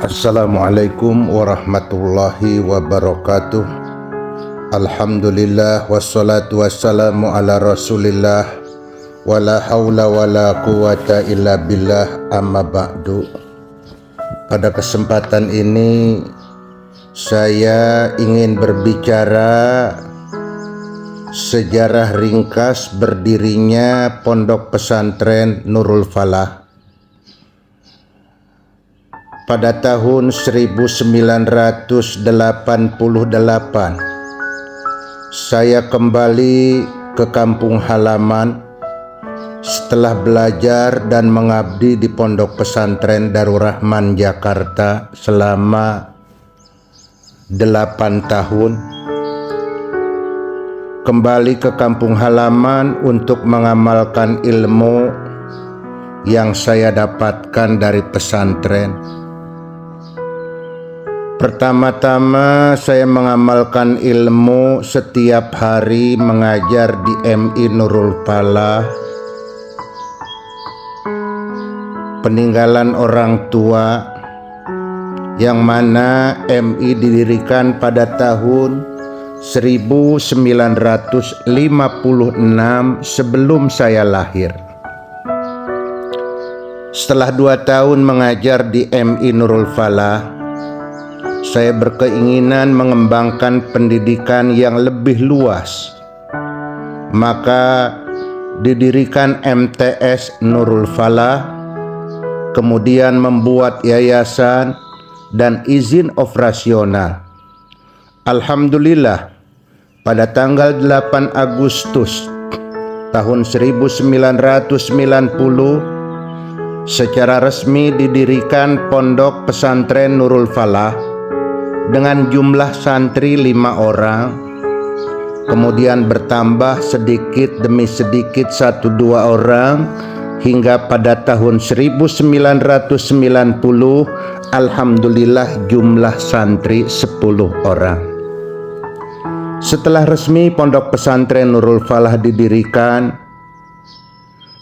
Assalamualaikum warahmatullahi wabarakatuh. Alhamdulillah wassalatu wassalamu ala rasulillah wala haula wala quwata illa billah, amma ba'du. Pada kesempatan ini saya ingin berbicara sejarah ringkas berdirinya Pondok Pesantren Nurul Falah. Pada tahun 1988 saya kembali ke kampung halaman setelah belajar dan mengabdi di Pondok Pesantren Darul Rahman Jakarta selama 8 tahun. Kembali ke kampung halaman untuk mengamalkan ilmu yang saya dapatkan dari pesantren. Pertama-tama saya mengamalkan ilmu setiap hari mengajar di MI Nurul Falah. Peninggalan orang tua yang mana MI didirikan pada tahun 1956 sebelum saya lahir. Setelah 2 tahun mengajar di MI Nurul Falah, saya berkeinginan mengembangkan pendidikan yang lebih luas. Maka didirikan MTS Nurul Falah, kemudian membuat yayasan dan izin operasional. Alhamdulillah, pada tanggal 8 Agustus tahun 1990 secara resmi didirikan Pondok Pesantren Nurul Falah dengan jumlah santri 5 orang, kemudian bertambah sedikit demi sedikit 1-2 orang hingga pada tahun 1990 alhamdulillah jumlah santri 10 orang. Setelah resmi Pondok Pesantren Nurul Falah didirikan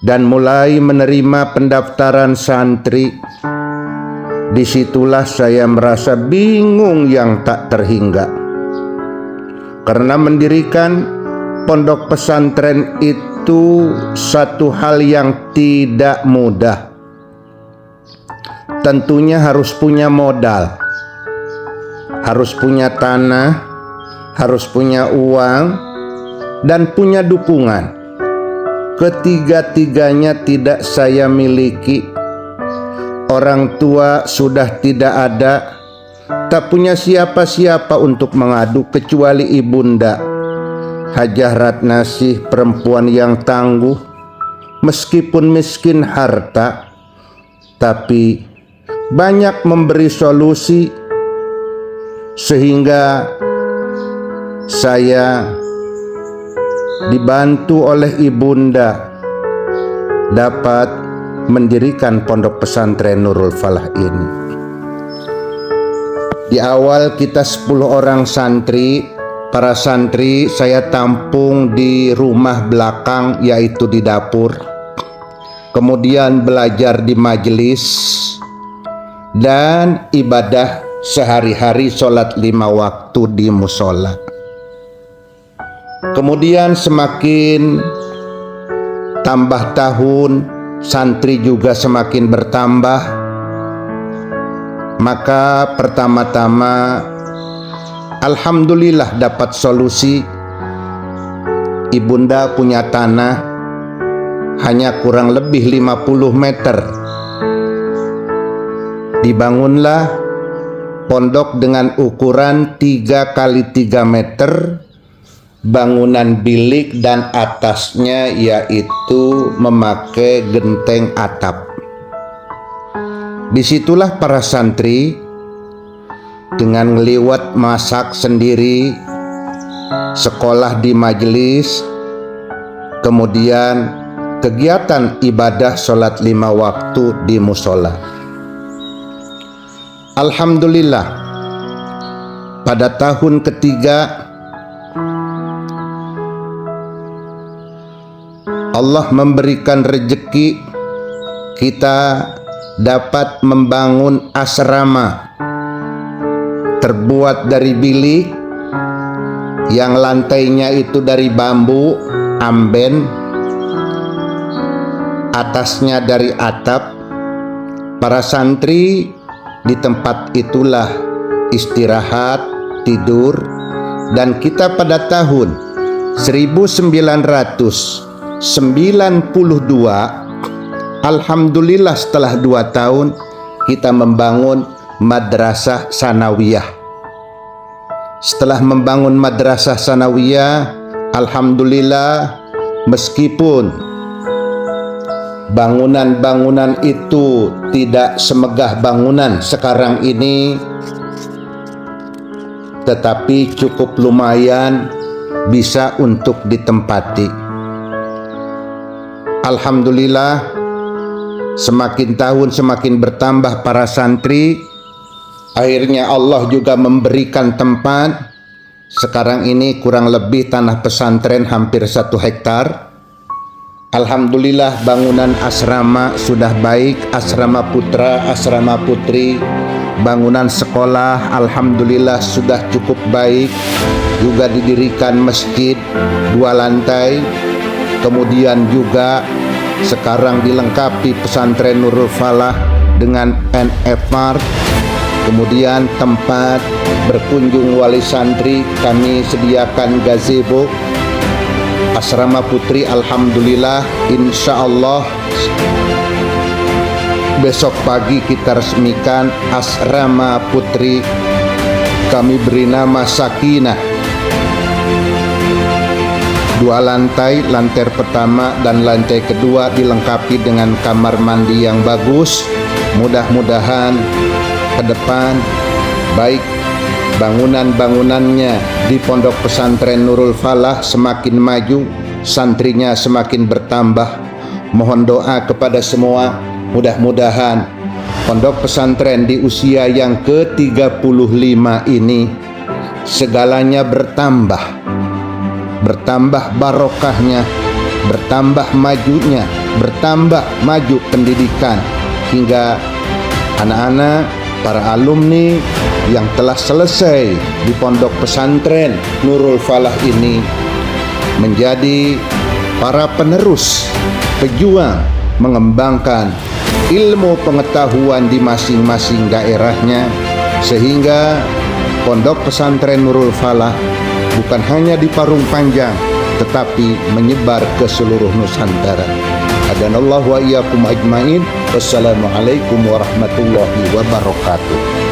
dan mulai menerima pendaftaran santri, disitulah saya merasa bingung yang tak terhingga. Karena mendirikan pondok pesantren itu satu hal yang tidak mudah. Tentunya harus punya modal, harus punya tanah, harus punya uang, dan punya dukungan. Ketiga-tiganya tidak saya miliki. Orang tua sudah tidak ada, tak punya siapa-siapa untuk mengadu kecuali ibunda Hajah Ratnasih, perempuan yang tangguh. Meskipun miskin harta, tapi banyak memberi solusi sehingga saya dibantu oleh ibunda dapat mendirikan Pondok Pesantren Nurul Falah ini. Di awal kita 10 orang santri. Para santri saya tampung di rumah belakang, yaitu di dapur. Kemudian belajar di majelis dan ibadah sehari-hari, sholat 5 waktu di musola. Kemudian semakin tambah tahun, santri juga semakin bertambah. Maka pertama-tama alhamdulillah dapat solusi. Ibunda punya tanah hanya kurang lebih 50 meter. Dibangunlah pondok dengan ukuran 3 kali 3 meter, bangunan bilik dan atasnya yaitu memakai genteng atap. Disitulah para santri dengan ngeliwat masak sendiri, sekolah di majelis, kemudian kegiatan ibadah sholat 5 waktu di musola. Alhamdulillah, pada tahun ketiga Allah memberikan rezeki kita dapat membangun asrama terbuat dari bilik yang lantainya itu dari bambu amben, atasnya dari atap. Para santri di tempat itulah istirahat, tidur, dan kita pada tahun 1992, alhamdulillah setelah 2 tahun kita membangun madrasah sanawiyah. Setelah membangun madrasah sanawiyah, alhamdulillah, meskipun bangunan-bangunan itu tidak semegah bangunan sekarang ini, tetapi cukup lumayan bisa untuk ditempati. Alhamdulillah, semakin tahun semakin bertambah para santri. Akhirnya Allah juga memberikan tempat. Sekarang ini kurang lebih tanah pesantren hampir 1 hektar. Alhamdulillah, bangunan asrama sudah baik, asrama putra, asrama putri, bangunan sekolah alhamdulillah sudah cukup baik. Juga didirikan masjid 2 lantai. Kemudian juga sekarang dilengkapi pesantren Nurul Falah dengan NF Mart. Kemudian tempat berkunjung wali santri kami sediakan gazebo. Asrama putri alhamdulillah, insya Allah besok pagi kita resmikan asrama putri. Kami beri nama Sakinah. 2 lantai, lantai pertama dan lantai kedua dilengkapi dengan kamar mandi yang bagus. Mudah-mudahan ke depan baik bangunan-bangunannya di pondok pesantren Nurul Falah semakin maju, santrinya semakin bertambah. Mohon doa kepada semua, mudah-mudahan pondok pesantren di usia yang ke-35 ini segalanya bertambah barokahnya, bertambah majunya, bertambah maju pendidikan, hingga anak-anak, para alumni yang telah selesai di pondok pesantren Nurul Falah ini menjadi para penerus, pejuang mengembangkan ilmu pengetahuan di masing-masing daerahnya, sehingga pondok pesantren Nurul Falah bukan hanya di Parung Panjang tetapi menyebar ke seluruh Nusantara. Hadanallahu wa iyyakum ajmain. Wassalamualaikum warahmatullahi wabarakatuh.